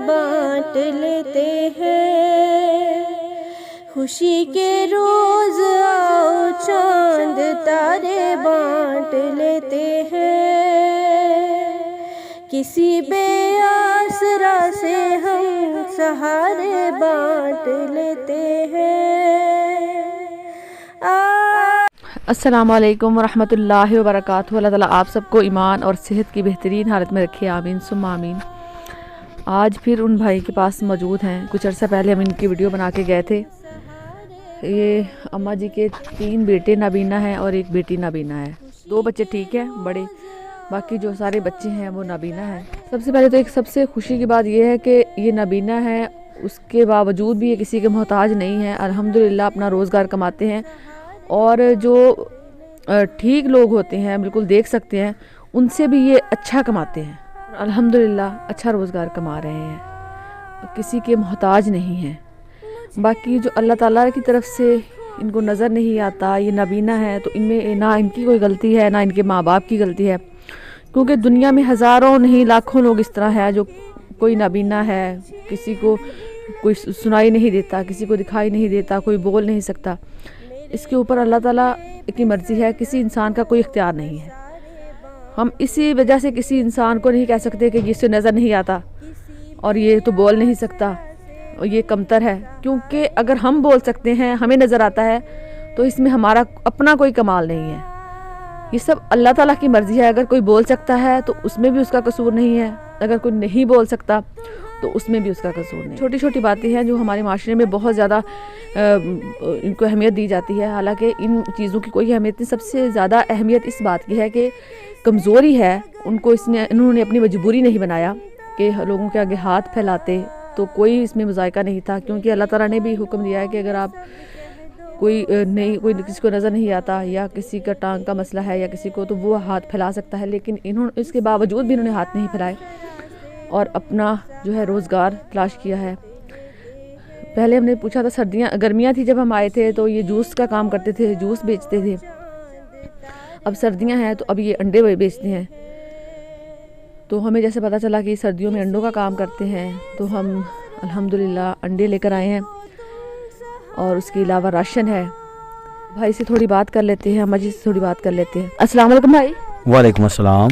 बांट लेते हैं। खुशी के रोज आओ चांद तारे बांट लेते हैं। किसी बेआसरा से हम सहारे बांट लेते हैं। अस्सलामुअलैकुम वरहमतुल्लाहि वबरकातुहू। अल्लाह ताला आप सबको ईमान और सेहत की बेहतरीन हालत में रखे, आमीन सुम्मा आमीन। आज फिर उन भाई के पास मौजूद हैं। कुछ अर्सा पहले हम इनकी वीडियो बना के गए थे। ये अम्मा जी के 3 बेटे नाबीना हैं और 1 बेटी नाबीना है। 2 बच्चे ठीक है बड़े, बाकी जो सारे बच्चे हैं वो नाबीना हैं। सबसे पहले तो एक सबसे खुशी की बात यह है कि ये नाबीना है, उसके बावजूद भी ये किसी के मोहताज नहीं है। अल्हम्दुलिल्लाह अपना रोज़गार कमाते हैं और जो ठीक लोग होते हैं, बिल्कुल देख सकते हैं, उनसे भी ये अच्छा कमाते हैं। अल्हम्दुलिल्लाह अच्छा रोज़गार कमा रहे हैं, किसी के मोहताज नहीं हैं। बाकी जो अल्लाह ताला की तरफ से इनको नज़र नहीं आता, ये नाबीना है, तो इनमें ना इनकी कोई गलती है ना इनके माँ बाप की गलती है, क्योंकि दुनिया में हज़ारों नहीं लाखों लोग इस तरह है जो कोई नाबीना है, किसी को कोई सुनाई नहीं देता, किसी को दिखाई नहीं देता, कोई बोल नहीं सकता। इसके ऊपर अल्लाह ताला की मर्ज़ी है, किसी इंसान का कोई इख्तियार नहीं है। हम इसी वजह से किसी इंसान को नहीं कह सकते कि जिससे नज़र नहीं आता और ये तो बोल नहीं सकता और ये कमतर है, क्योंकि अगर हम बोल सकते हैं, हमें नज़र आता है, तो इसमें हमारा अपना कोई कमाल नहीं है। ये सब अल्लाह ताला की मर्ज़ी है। अगर कोई बोल सकता है तो उसमें भी उसका कसूर नहीं है, अगर कोई नहीं बोल सकता तो उसमें भी उसका कसूर नहीं। छोटी छोटी बातें हैं जो हमारे माशरे में बहुत ज़्यादा इनको अहमियत दी जाती है, हालांकि इन चीज़ों की कोई अहमियत नहीं। सबसे ज़्यादा अहमियत इस बात की है कि कमज़ोरी है, उनको इन्होंने अपनी मजबूरी नहीं बनाया कि लोगों के आगे हाथ फैलाते, तो कोई इसमें मुज़ायका नहीं था, क्योंकि अल्लाह ताला ने भी हुक्म दिया है कि अगर आप कोई किसी को नज़र नहीं आता या किसी का टांग का मसला है या किसी को, तो वो हाथ फैला सकता है। लेकिन इन्होंने इसके बावजूद भी इन्होंने हाथ नहीं फैलाए और अपना जो है रोज़गार तलाश किया है। पहले हमने पूछा था, गर्मियाँ थी जब हम आए थे, तो ये जूस का काम करते थे, जूस बेचते थे। अब सर्दियाँ हैं तो अब ये अंडे बेचते हैं। तो हमें जैसे पता चला कि सर्दियों में अंडों का काम करते हैं, तो हम अल्हम्दुलिल्लाह अंडे लेकर आए हैं और उसके अलावा राशन है। भाई से थोड़ी बात कर लेते हैं, अम्मा जी से थोड़ी बात कर लेते हैं। अस्सलाम वालेकुम भाई। वालेकुम अस्सलाम।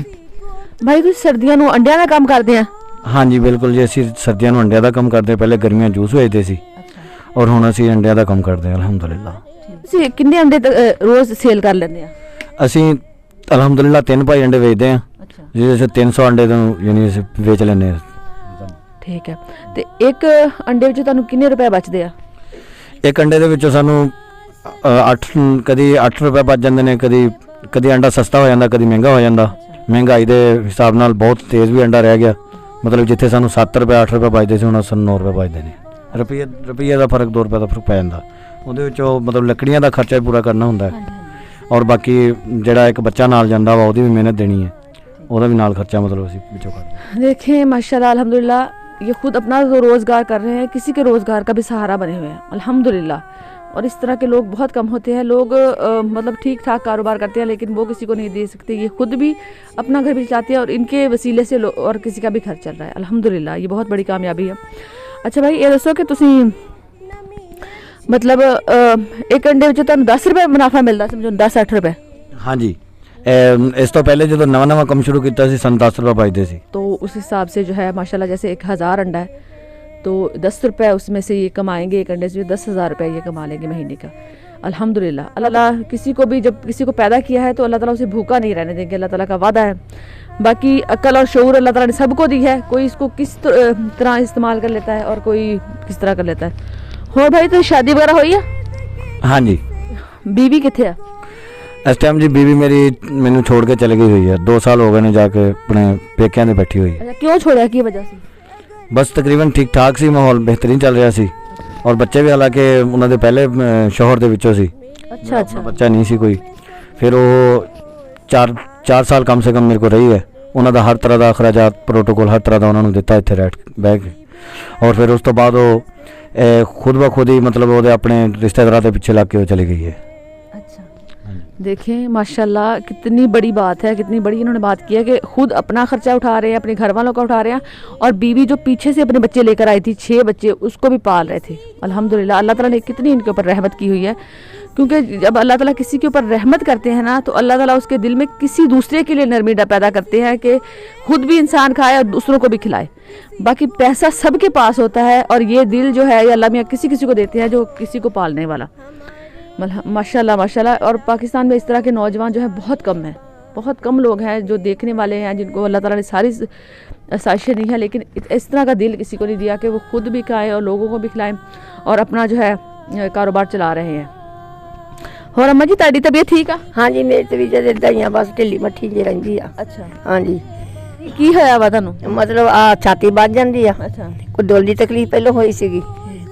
भाई तुम सर्दियों में अंडिया का काम करते हैं? हाँ जी बिल्कुल जी, ਅਸੀਂ सर्दियों में अंडिया का काम करते हैं। पहले गर्मियां जूस बेचते सी और ਹੁਣ ਅਸੀਂ अंडिया का काम करते हैं अल्हम्दुलिल्लाह। ਤੁਸੀਂ ਕਿੰਨੇ अंडे रोज सेल कर लेंगे? ਅਸੀਂ अल्हम्दुलिल्लाह 3 ਭਾਈ अंडे बेचते हैं, ਜਿਹਦੇ 300 अंडे तो यानी ਅਸੀਂ ਵੇਚ ਲੈਂਦੇ ਹਾਂ। ठीक है, ਤੇ ਇੱਕ अंडे ਵਿੱਚ ਤੁਹਾਨੂੰ ਕਿੰਨੇ ਰੁਪਏ ਬਚਦੇ ਆ? ਇੱਕ अंडे ਦੇ ਵਿੱਚੋਂ ਸਾਨੂੰ 8 ਰੁਪਏ ਬਚ ਜਾਂਦੇ ਨੇ। ਕਦੀ अंडा सस्ता हो ਜਾਂਦਾ, ਕਦੀ ਮਹਿੰਗਾ ਹੋ ਜਾਂਦਾ। महंगाई के हिसाब नाल बहुत तेज़ भी अंडा रह गया, मतलब जिथे सानू 7 रुपए 8 रुपए बचते थे, हुण सानू 9 रुपए बचते हैं। रुपये का फर्क, 2 रुपए का फर्क पै जांदा। उहदे विचों मतलब लकड़ियां का खर्चा भी पूरा करना हुंदा है, और बाकी जिहड़ा एक बच्चा नाल जांदा वा ओहदी भी मेहनत देनी है, ओहदा भी नाल खर्चा मतलब असीं विचों करदे। देखें माशाल्लाह अल्हम्दुलिल्लाह ये खुद अपना जो रोज़गार कर रहे हैं, किसी के रोज़गार का भी सहारा बने हुए हैं अल्हम्दुलिल्लाह। और इस तरह के लोग बहुत कम होते हैं। लोग मतलब ठीक ठाक कारोबार करते हैं, लेकिन वो किसी को नहीं दे सकते। ये खुद भी अपना घर भी चलाते हैं और इनके वसीले से और किसी का भी घर चल रहा है अल्हम्दुलिल्लाह। ये बहुत बड़ी कामयाबी है। अच्छा भाई ये दसो कि तुसी मतलब एक अंडे में तुहानू 10 रुपए मुनाफा मिलता, समझो 10-8 रुपए? हाँ जी, इस तो पहले जो नवा काम शुरू किया सी, 10 रुपए बचते सी। तो उस हिसाब से जो है माशाल्लाह, जैसे 1000 अंडा है तो 10 रुपए उसमें से ये कमाएंगे, एक अंडे से 10,000 रुपये ये कमा लेंगे महीने का अल्हम्दुलिल्लाह। अल्लाह किसी को भी, जब किसी को पैदा किया है तो अल्लाह ताला उसे भूखा नहीं रहने देंगे, अल्लाह ताला का वादा है। बाकी अक्ल और शऊर अल्लाह ताला ने सबको दी है, कोई इसको किस तरह इस्तेमाल कर लेता है और कोई किस तरह कर लेता है। हो भाई तो शादी वगैरह हुई है? हाँ जी। बीवी कितने है इस टाइम? जी बीवी मेरी मैनू छोड़ के चली गई हुई है, 2 साल हो गए ने जाके अपने पेकियां दे बैठी हुई है। क्यों छोड़ा, की वजह से? बस तकरीबन ठीक ठाक सी, माहौल बेहतरीन चल रहा सी, और बच्चे भी हालांकि उन्होंने पहले शोहर दे विचों सी। अच्छा बच्चा नहीं सी कोई। फिर वो 4 साल कम से कम मेरे को रही है। उन्होंने हर तरह का अखराजात प्रोटोकॉल हर तरह का उन्होंने दिता इत्थे बह के, और फिर उस तो बाद वो खुद ब खुद ही मतलब वो अपने रिश्तेदारों के पिछे लग के चली गई है। अच्छा, देखें माशाल्लाह कितनी बड़ी बात है, कितनी बड़ी इन्होंने बात की है कि खुद अपना खर्चा उठा रहे हैं, अपने घर वालों का उठा रहे हैं, और बीवी जो पीछे से अपने बच्चे लेकर आई थी 6 बच्चे, उसको भी पाल रहे थे। अल्हम्दुलिल्लाह अल्लाह ताला ने कितनी इनके ऊपर रहमत की हुई है, क्योंकि जब अल्लाह ताला किसी के ऊपर रहमत करते हैं ना तो अल्लाह ताला उसके दिल में किसी दूसरे के लिए नरमी पैदा करते हैं कि खुद भी इंसान खाए और दूसरों को भी खिलाए। बाकी पैसा सबके पास होता है और ये दिल जो है ये अल्लाह मियाँ किसी किसी को देते हैं जो किसी को पालने वाला। माशाल्लाह माशाल्लाह। और पाकिस्तान में इस तरह के नौजवान जो है बहुत कम है, बहुत कम लोग हैं जो देखने वाले हैं जिनको अल्लाह ताला ने सारी साजिशें दी हैं, लेकिन इस तरह का दिल किसी को नहीं दिया कि वो खुद भी खाएं और लोगों को भी खिलाएं और अपना जो है कारोबार चला रहे हैं। और अम्मा जी ताड़ी तबीयत ठीक है? हाँ जी मेरी तबीयत इदां ही आ, बस ढिल्ली मट्ठी जी रहिंदी आ। अच्छा हाँ जी की होया वा तुहानू? मतलब आ छाती ਵੱਜ ਜਾਂਦੀ ਆ। अच्छा ਕੋਈ ਦਿਲ ਦੀ ਤਕਲੀਫ ਪਹਿਲਾਂ ਹੋਈ ਸੀਗੀ,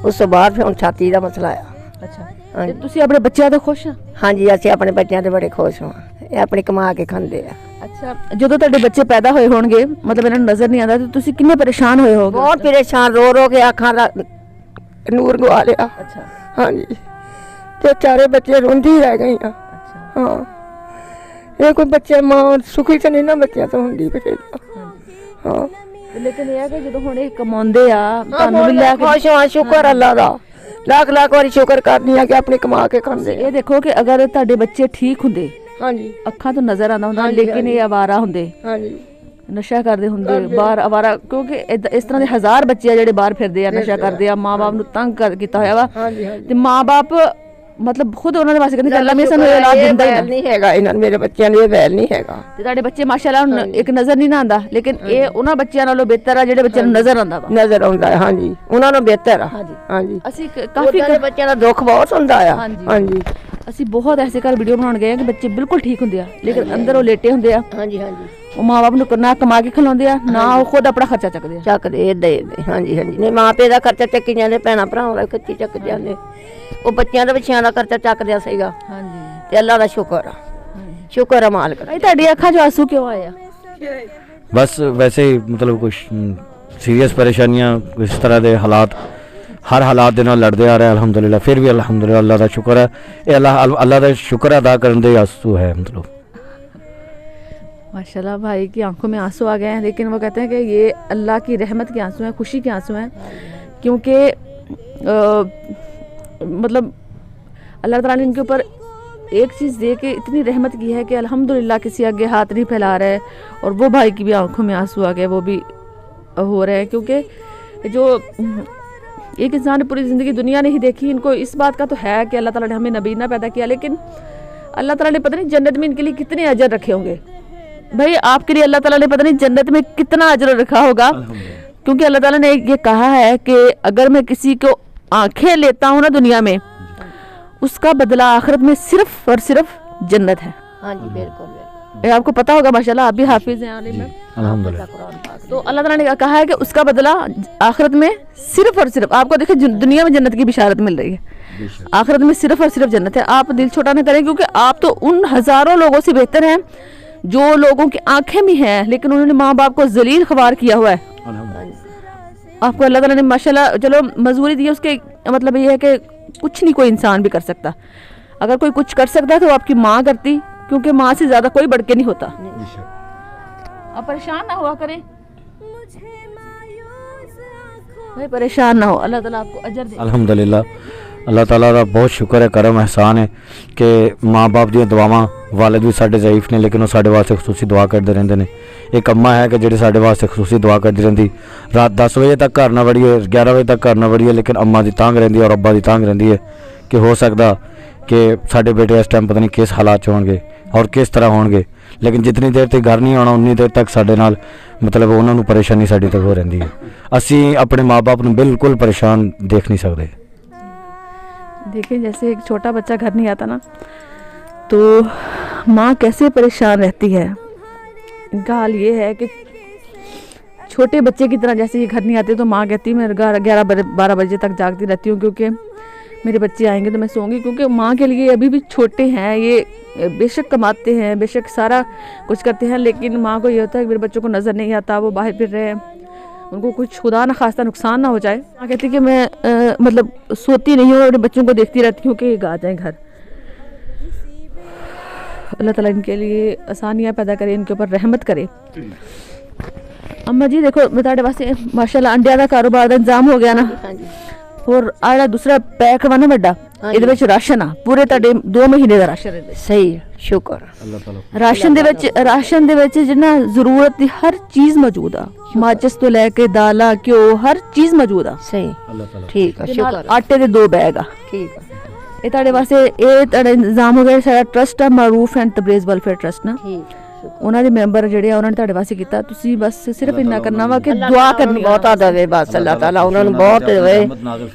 ਉਸ ਤੋਂ ਬਾਅਦ ਫਿਰ ਹੁਣ ਛਾਤੀ ਦਾ ਮਸਲਾ ਆ। अच्छा ਹਾਂਜੀ। ਤੇ ਤੁਸੀਂ ਆਪਣੇ ਬੱਚਿਆਂ ਤੋਂ ਖੁਸ਼ ਆ? ਹਾਂਜੀ ਅਸੀਂ ਆਪਣੇ ਬੱਚਿਆਂ ਤੇ ਬੜੇ ਖੁਸ਼ ਹਾਂ, ਇਹ ਆਪਣੀ ਕਮਾ ਕੇ ਖਾਂਦੇ ਆ। ਅੱਛਾ ਜਦੋਂ ਤੁਹਾਡੇ ਬੱਚੇ ਪੈਦਾ ਹੋਏ ਹੋਣਗੇ ਮਤਲਬ ਇਹਨਾਂ ਨੂੰ ਨਜ਼ਰ ਨਹੀਂ ਆਉਂਦਾ ਤੇ ਤੁਸੀਂ ਕਿੰਨੇ ਪਰੇਸ਼ਾਨ ਹੋਏ ਹੋਗੇ? ਬਹੁਤ ਪਰੇਸ਼ਾਨ ਰੋ ਰੋ ਕੇ ਅੱਖਾਂ ਦਾ ਨੂਰ ਗਵਾ ਲਿਆ। अच्छा ਹਾਂਜੀ ਤੇ ਚਾਰੇ ਬੱਚੇ ਰੋਂਦੀ ਰਹਿ ਗਏ ਆ। अच्छा ਹਾਂ ਇਹ ਕੋਈ ਬੱਚੇ ਮਾਂ ਸੁਖੀ ਤੇ ਨਹੀਂ ਨਾ ਬੱਚਿਆਂ ਤੋਂ ਹੁੰਦੀ ਬਚੇ। ਹਾਂ ਲੇਕਿਨ ਇਹ ਹੈ ਕਿ ਜਦੋਂ ਹੁਣ ਇਹ ਕਮਾਉਂਦੇ ਆ ਤੁਹਾਨੂੰ ਵੀ ਲੈ ਕੇ ਖੁਸ਼ ਹਾਂ, ਸ਼ੁਕਰ ਅੱਲਾ ਦਾ, ਲੱਖ ਲੱਖ ਵਾਰੀ ਸ਼ੁਕਰ ਕਰਦੀ ਆ ਕਿ ਆਪਣੀ ਕਮਾ ਕੇ ਖਾਂਦੇ ਆ। ਇਹ ਦੇਖੋ ਕਿ ਅਗਰ ਤੁਹਾਡੇ ਬੱਚੇ ਠੀਕ ਹੁੰਦੇ, ਹਾਂਜੀ ਅੱਖਾਂ ਤੋਂ ਨਜ਼ਰ ਆਉਂਦਾ ਹੁੰਦਾ, ਹਾਂਜੀ, ਲੇਕਿਨ ਇਹ ਆਵਾਰਾ ਹੁੰਦੇ, ਹਾਂਜੀ ਨਸ਼ਾ ਕਰਦੇ ਹੁੰਦੇ ਬਾਹਰ ਆਵਾਰਾ, ਕਿਉਂਕਿ ਇਸ ਤਰ੍ਹਾਂ ਦੇ ਹਜ਼ਾਰ ਬੱਚੇ ਆ ਜਿਹੜੇ ਬਾਹਰ ਫਿਰਦੇ ਆ, ਨਸ਼ਾ ਕਰਦੇ ਆ, ਮਾਂ-ਬਾਪ ਨੂੰ ਤੰਗ ਕੀਤਾ ਹੋਇਆ ਵਾ। ਹਾਂਜੀ ਹਾਂਜੀ ਤੇ ਮਾਂ-ਬਾਪ ਮਤਲਬ ਖੁਦ ਉਹਨਾਂ ਦੇ ਵਾਸਤੇ ਕਹਿੰਦੇ ਕਿ ਅੱਲਾ ਮੇਰੇ ਸਾਨੂੰ ਔਲਾਦ ਦਿੰਦਾ ਹੀ ਨਹੀਂ ਹੈਗਾ, ਇਹਨਾਂ ਨੂੰ ਮੇਰੇ ਬੱਚਿਆਂ ਨੂੰ ਇਹ ਵੈਲ ਨਹੀਂ ਹੈਗਾ। ਤੇ ਤੁਹਾਡੇ ਬੱਚੇ ਮਾਸ਼ਾਅੱਲਾ ਹੁਣ ਇੱਕ ਨਜ਼ਰ ਨਹੀਂ ਨਾ ਆਉਂਦਾ, ਲੇਕਿਨ ਇਹ ਉਹਨਾਂ ਬੱਚਿਆਂ ਨਾਲੋਂ ਬਿਹਤਰ ਆ ਜਿਹੜੇ ਬੱਚਿਆਂ ਨੂੰ ਨਜ਼ਰ ਆਉਂਦਾ ਵਾ। ਨਜ਼ਰ ਆਉਂਦਾ ਹੈ, ਹਾਂਜੀ ਉਹਨਾਂ ਨੂੰ ਬਿਹਤਰ ਆ। ਹਾਂਜੀ। ਹਾਂਜੀ ਅਸੀਂ ਕਾਫੀ ਕਾਫੀ ਬੱਚਿਆਂ ਦਾ ਦੁੱਖ ਬਹੁਤ ਹੁੰਦਾ ਆ। ਹਾਂਜੀ। ਹਾਂਜੀ ਅਸੀਂ ਬਹੁਤ ਐਸੇ ਘਰ ਵੀਡੀਓ ਬਣਾਉਣ ਗਏ ਆ ਕਿ ਬੱਚੇ ਬਿਲਕੁਲ ਠੀਕ ਹੁੰਦੇ ਆ, ਲੇਕਿਨ ਅੰਦਰ ਉਹ ਲੇਟੇ ਹੁੰਦੇ ਆ, ਹਾਂਜੀ ਹਾਂਜੀ ਉਹ ਮਾਂ-ਬਾਪ ਨੂੰ ਨਾ ਕਮਾ ਕੇ ਖਿਲਾਉਂਦੇ ਆ, ਨਾ ਉਹ ਖੁਦ ਆਪਣਾ ਖਰਚਾ ਚੱਕਦੇ ਆ। ਚੱਕਦੇ ਏਦਾਂ ਏਦਾਂ। ਹਾਂਜੀ ਹਾਂਜੀ ਨਹੀਂ ਮਾਂ ਪਿਓ ਦਾ ਖਰਚਾ ਚੱਕੀ ਜਾਂਦੇ, ਭੈਣਾਂ ਭਰਾਵਾਂ ਦਾ ਖਰਚੀ ਚੱਕ ਜਾਂਦੇ, ਉਹ ਬੱਚਿਆਂ ਦੇ ਬੱਚਿਆਂ ਦਾ ਖਰਚਾ ਚੱਕਦਿਆ ਸੀਗਾ। ਹਾਂਜੀ ਤੇ ਅੱਲਾ ਦਾ ਸ਼ੁਕਰ ਆ, ਸ਼ੁਕਰ ਆ ਮਾਲਕ ਦਾ। ਭਾਈ ਤੁਹਾਡੀ ਅੱਖਾਂ 'ਚ ਆਂਸੂ ਕਿਉਂ ਆਏ ਆ? बस वैसे ही मतलब कुछ सीरियस परेशानियां, इस तरह के हालात, हर हालात के नाल लड़ते आ रहे हैं अल्हम्दुलिल्लाह। फिर भी अल्हम्दुलिल्लाह अल्लाह का शुक्र है, ये अल्लाह का शुक्र अदा करने दे आंसू है। मतलब माशाल्लाह भाई की आंखों में आंसू आ गए हैं, लेकिन वो कहते हैं कि ये अल्लाह की रहमत के आंसू हैं, खुशी के आंसू हैं, क्योंकि मतलब अल्लाह ताला ने इनके ऊपर एक चीज़ दे के इतनी रहमत की है कि अल्हम्दुलिल्लाह किसी आगे हाथ नहीं फैला रहा है। और वो भाई की भी आंखों में आंसू आ गए, वो भी हो रहे हैं, क्योंकि जो एक इंसान ने पूरी ज़िंदगी दुनिया नहीं देखी, इनको इस बात का तो है कि अल्लाह ताला ने हमें नबीना पैदा किया, लेकिन अल्लाह ताला ने पता नहीं जन्नत में इनके लिए कितने अजर रखे होंगे। भाई आपके लिए अल्लाह ताला ने पता नहीं जन्नत में कितना अजर रखा होगा, क्योंकि अल्लाह ताला ने ये कहा है कि अगर मैं किसी को आंखें लेता हूँ ना दुनिया में, उसका बदला आखिरत में सिर्फ और सिर्फ जन्नत है। ਹਾਂਜੀ बिल्कुल बिल्कुल। ये आपको पता होगा माशाल्लाह, आप भी हाफिज हैं आलिम हैं। अल्हम्दुलिल्लाह। तो अल्लाह ताला ने कहा है कि उसका बदला आखिरत में सिर्फ और सिर्फ, आपको देखिए दुनिया में जन्नत की बिशारत मिल रही है, आखिरत में सिर्फ और सिर्फ जन्नत है। आप दिल छोटा ना करें, क्योंकि आप तो उन हजारों लोगों से बेहतर हैं जो लोगों की आंखें भी हैं लेकिन उन्होंने माँ बाप को जलील ख्वार किया हुआ है। आपको अल्लाह ताला ने माशाल्लाह चलो मजबूरी दी है, उसके मतलब ये है कि कुछ नहीं कोई इंसान भी कर सकता। अगर कोई कुछ कर सकता है तो आपकी माँ करती, क्योंकि माँ से ज़्यादा कोई बढ़ के नहीं होता। आप परेशान ना हुआ करें भाई, परेशान ना हो, अल्लाह ताला आपको अजर दे। अल्हम्दुलिल्लाह अल्लाह ताला का बहुत शुक्र है, करम एहसान है कि माँ बाप दी दुआवां, वालिद भी साढ़े ज़ईफ ने लेकिन वो साढ़े वास्ते खसूसी दुआ करते रहंदे ने। एक अम्मा है कि जिहड़ी साढ़े वास्ते खसूसी दुआ करती रहंदी, रात 10 बजे तक घर ना वड़िए, 11 बजे तक घर ना वड़िए, लेकिन अम्मा दी तांग रहंदी और अब्बा दी तांग रहंदी है कि हो सकता कि साढ़े बेटे इस टाइम पता नहीं किस हालात च होणगे और किस तरह होणगे, लेकिन जितनी देर तक घर नहीं आना उन्नी देर तक साढ़े नाल मतलब उन्हां नूं परेशानी साडी तक हो रहिंदी है। असीं अपने माँ बाप नूं बिल्कुल परेशान देख नहीं सकते। देखिए जैसे एक छोटा बच्चा घर नहीं आता ना तो माँ कैसे परेशान रहती है। इनका हाल ये है कि छोटे बच्चे की तरह जैसे ये घर नहीं आते तो माँ कहती है मैं 11-12 बजे तक जागती रहती हूँ, क्योंकि मेरे बच्चे आएंगे तो मैं सोऊंगी, क्योंकि माँ के लिए अभी भी छोटे हैं, ये बेशक कमाते हैं, बेशक सारा कुछ करते हैं, लेकिन माँ को ये होता है कि मेरे बच्चों को नज़र नहीं आता, वो बाहर फिर रहे हैं, उनको कुछ खुदा ना खास्ता नुकसान ना हो जाए। माँ कहती कि मैं मतलब सोती नहीं हूँ, अपने बच्चों को देखती रहती हूँ कि आ जाए घर। अल्लाह ताला इनके लिए आसानियाँ पैदा करे, इनके ऊपर रहमत करे। अम्मा जी देखो बताड़े वास्ते माशाल्लाह अंडिया का कारोबार का इंतजाम हो गया ना, और आड़ा दूसरा पैक वा ना वड्डा ਇਹਦੇ ਵਿੱਚ ਰਾਸ਼ਨ ਆ ਪੂਰੇ ਤੁਹਾਡੇ 2 ਮਹੀਨੇ ਦਾ ਰਾਸ਼ਨ ਹੈ। ਸਹੀ ਸ਼ੁਕਰ ਅੱਲਾਹ ਤਾਲਾ ਰਾਸ਼ਨ ਦੇ ਵਿੱਚ ਜਿੰਨਾ ਜ਼ਰੂਰਤ ਦੀ ਹਰ ਚੀਜ਼ ਮੌਜੂਦ ਆ, ਮਾਚਿਸ ਤੋਂ ਲੈ ਕੇ ਦਾਲਾਂ ਘਿਓ ਹਰ ਚੀਜ਼ ਮੌਜੂਦ ਆ। ਸਹੀ ਅੱਲਾਹ ਤਾਲਾ ਠੀਕ ਆ ਸ਼ੁਕਰ ਆਟੇ ਦੇ 2 ਬੈਗ ਆ। ਠੀਕ ਆ ਇਹ ਤੁਹਾਡੇ ਵਾਸਤੇ ਇਹ ਤੁਹਾਡਾ ਇੰਤਜ਼ਾਮ ਹੋ ਗਿਆ। ਸਾਡਾ ਟਰਸਟ ਆ ਮਾਰੂਫ ਐਂਡ ਤਬਰੇਜ਼ ਵੈਲਫੇਅਰ ਟਰਸਟ ਨਾ, ਠੀਕ ਉਹਨਾਂ ਦੇ ਮੈਂਬਰ ਜਿਹੜੇ ਆ ਉਹਨਾਂ ਨੇ ਤੁਹਾਡੇ ਵਾਸਤੇ ਕੀਤਾ। ਤੁਸੀਂ ਬਸ ਸਿਰਫ ਇੰਨਾ ਕਰਨਾ ਵਾ ਕਿ ਦੁਆ ਕਰਨੀ ਆ। ਬਹੁਤਾ ਦੇਵੇ ਬਸ ਅੱਲਾਹ ਤਾਲਾ ਉਹਨਾਂ ਨੂੰ ਬਹੁਤ ਦੇਵੇ,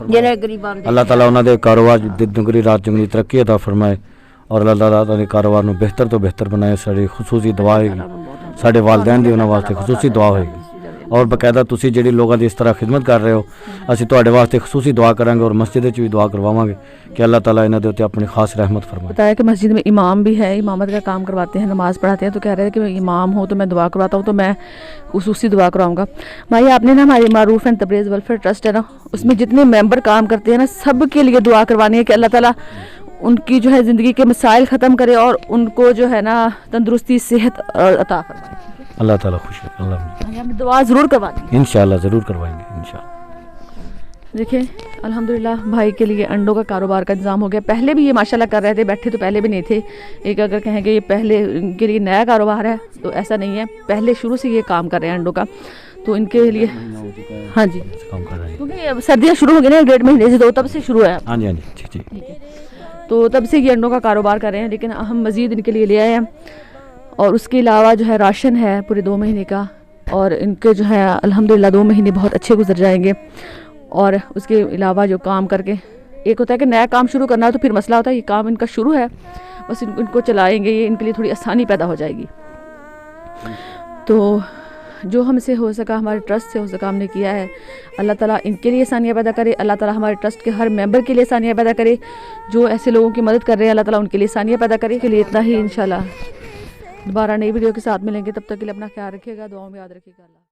ਜਿਹਨੇ ਗਰੀਬਾਂ ਦੇ ਅੱਲਾਹ ਤਾਲਾ ਉਹਨਾਂ ਦੇ ਕਾਰੋਬਾਰ ਦੀ ਦੁਗਣੀ ਰਾਤ ਚੰਗੀ ਤਰੱਕੀ ਅਤਾ ਫਰਮਾਏ, ਔਰ ਅੱਲਾਹ ਤਾਲਾ ਉਹਨਾਂ ਕਾਰੋਬਾਰ ਨੂੰ ਬਿਹਤਰ ਤੋਂ ਬਿਹਤਰ ਬਣਾਏ। ਸਾਡੀ ਖੁਸੂਸੀ ਦੁਆ ਹੋਏਗੀ, ਸਾਡੇ ਵਾਲਿदैन ਦੀ ਉਹਨਾਂ ਵਾਸਤੇ ਖੁਸੂਸੀ ਦੁਆ ਹੋਏਗੀ। ਔਰ ਬਕਾਇਦਾ ਤੁਸੀਂ ਜਿਹੜੀ ਲੋਕਾਂ ਦੀ ਇਸ ਤਰ੍ਹਾਂ ਖਿਦਮਤ ਕਰ ਰਹੇ ਹੋ, ਅਸੀਂ ਤੁਹਾਡੇ ਵਾਸਤੇ ਖੁਸੂਸੀ ਦੁਆ ਕਰਾਂਗੇ ਔਰ ਮਸਜਿਦ ਵਿੱਚ ਵੀ ਦੁਆ ਕਰਵਾਵਾਂਗੇ कि अल्लाह ताला इन्हें देते अपनी खास रहमत फरमाए। बताया कि मस्जिद में इमाम भी है, इमामत का काम करवाते हैं, नमाज़ पढ़ाते हैं। तो कह रहे हैं कि मैं इमाम हूँ तो मैं दुआ करवाता हूँ, तो मैं खुसूसी दुआ कराऊंगा। भाई आपने ना हमारी मारूफ एंड तबरेज़ वेलफेयर ट्रस्ट है ना, उसमें जितने मेंबर काम करते हैं ना सब के लिए दुआ करवानी है कि अल्लाह ताला उनकी जो है ज़िंदगी के मसाइल ख़त्म करे और उनको जो है ना तंदुरुस्ती सेहत अता फरमाए। अल्लाह ताला खुश रखे। अल्लाह हमने दुआ ज़रूर करवानी है इंशाअल्लाह, ज़रूर करवाएंगे इंशाअल्लाह। देखिए अल्हम्दुलिल्लाह भाई के लिए अंडों का कारोबार का इंतज़ाम हो गया। पहले भी ये माशाल्लाह कर रहे थे, बैठे तो पहले भी नहीं थे। एक अगर कहेंगे ये पहले इनके लिए नया कारोबार है तो ऐसा नहीं है, पहले शुरू से ये काम कर रहे हैं अंडों का। तो इनके लिए हाँ जी काम कर रहे हैं क्योंकि सर्दियाँ शुरू हो गई ना 1.5 महीने से, तो तब से शुरू है। हाँ जी हाँ जी जी ठीक है, तो तब से ये अंडों का कारोबार कर रहे हैं। लेकिन हम मज़ीद इनके लिए ले आए हैं, और उसके अलावा जो है राशन है पूरे 2 महीने का, और इनके जो है अल्हम्दुलिल्लाह 2 महीने बहुत अच्छे गुजर जाएंगे। और उसके अलावा जो काम करके, एक होता है कि नया काम शुरू करना है तो फिर मसला होता है, ये काम इनका शुरू है बस इनको चलाएंगे, ये इनके लिए थोड़ी आसानी पैदा हो जाएगी। तो जो हमसे हो सका, हमारे ट्रस्ट से हो सका हमने किया है। अल्लाह ताला इनके लिए आसानियाँ पैदा करे, अल्लाह ताला हमारे ट्रस्ट के हर मेंबर के लिए आसानियाँ पैदा करे। जो ऐसे लोगों की मदद कर रहे हैं अल्लाह ताला उनके लिए आसानियाँ पैदा करे। के लिए इतना ही, इंशाल्लाह दोबारा नई वीडियो के साथ मिलेंगे। तब तक के लिए अपना ख्याल रखिएगा, दुआओं में याद रखिएगा।